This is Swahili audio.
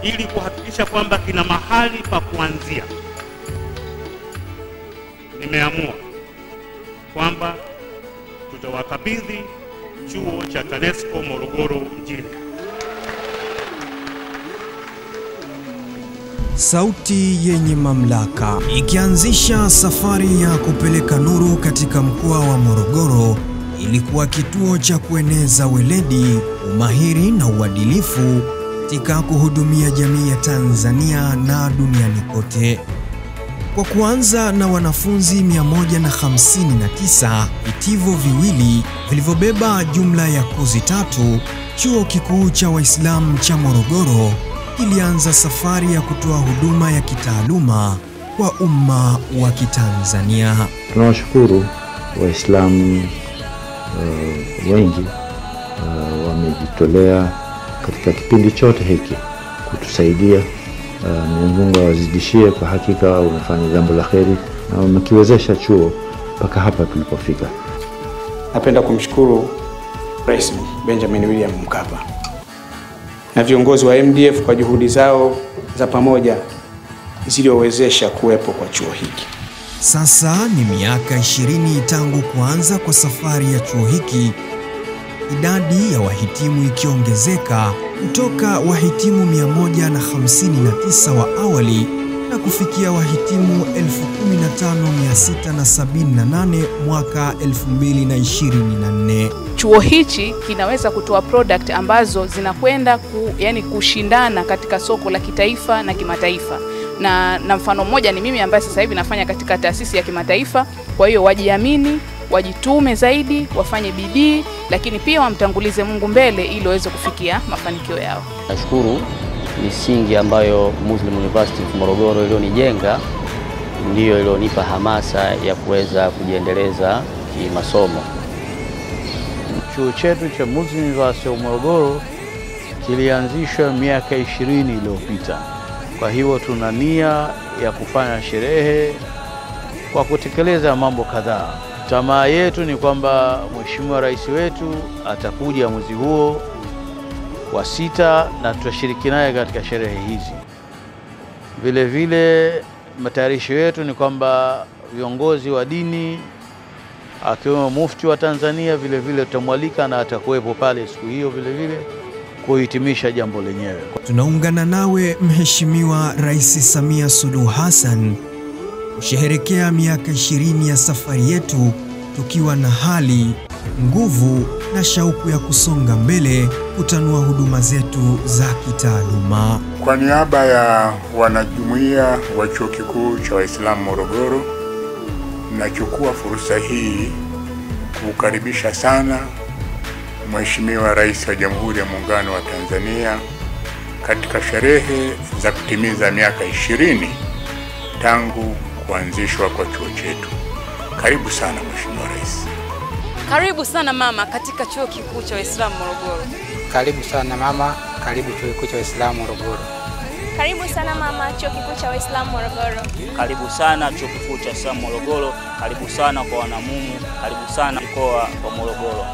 ili kuhakikisha kwamba kina mahali pa kuanzia, nimeamua kwamba tutawakabidhi chuo cha TANESCO Morogoro mjini. Sauti yenye mamlaka ikianzisha safari ya kupeleka nuru katika mkoa wa Morogoro, ilikuwa kituo cha kueneza weledi, umahiri na uadilifu katika kuhudumia jamii ya Tanzania na duniani kote. Kwa kuanza na wanafunzi 159, vitivo viwili vilivyobeba jumla ya kozi 3, Chuo Kikuu cha Waislamu cha Morogoro kilianza safari ya kutoa huduma ya kitaaluma kwa umma wa Kitanzania. Tunawashukuru Waislamu wengi wamejitolea katika kipindi chote hiki kutusaidia. Mwenyezi Mungu awazidishie, kwa hakika wamefanya jambo la kheri na wamekiwezesha chuo mpaka hapa tulipofika. Napenda kumshukuru Rais Benjamin William Mkapa na viongozi wa MDF kwa juhudi zao za pamoja zilizowezesha kuwepo kwa chuo hiki. Sasa ni miaka 20 tangu kuanza kwa safari ya chuo hiki, idadi ya wahitimu ikiongezeka kutoka wahitimu 159 wa awali na kufikia wahitimu 15,678 mwaka 2024. Chuo hichi kinaweza kutoa product ambazo zinakwenda kushindana katika soko la kitaifa na kimataifa. Na mfano mmoja ni mimi ambaye sasa hivi nafanya katika taasisi ya kimataifa. Kwa hiyo wajiamini, wajitume zaidi, wafanye bidii, lakini pia wamtangulize Mungu mbele ili waweze kufikia mafanikio yao. Nashukuru misingi ambayo Muslim University of Morogoro iliyonijenga ndiyo iliyonipa hamasa ya kuweza kujiendeleza kimasomo. Chuo chetu cha Muslim University of Morogoro kilianzishwa miaka 20 iliyopita. Kwa hiyo tuna nia ya kufanya sherehe kwa kutekeleza mambo kadhaa. Tamaa yetu ni kwamba Mheshimiwa Rais wetu atakuja mwezi huo wa 6 na tutashiriki naye katika sherehe hizi. Vile vile matayarisho yetu ni kwamba viongozi wa dini akiwemo Mufti wa Tanzania vile vile tutamwalika na atakuwepo pale siku hiyo vile vile kuhitimisha jambo lenyewe. Tunaungana nawe Mheshimiwa Rais Samia Suluhu Hassan kusherehekea miaka 20 ya safari yetu, tukiwa na hali, nguvu na shauku ya kusonga mbele kutanua huduma zetu za kitaaluma. Kwa niaba ya wanajumuiya wa Chuo Kikuu cha Waislamu Morogoro, nachukua fursa hii kukaribisha sana Mheshimiwa Rais wa Jamhuri ya Muungano wa Tanzania katika sherehe za kutimiza miaka 20 tangu kuanzishwa kwa chuo chetu. Karibu sana Mheshimiwa Rais. Karibu sana mama katika Chuo Kikuu cha Waislamu Morogoro. Karibu sana mama, karibu Chuo Kikuu cha Waislamu Morogoro. Karibu sana mama, Chuo Kikuu cha Waislamu Morogoro. Karibu sana Chuo Kikuu cha Waislamu Morogoro. Karibu sana kwa wanamumu, karibu sana mkoa wa Morogoro.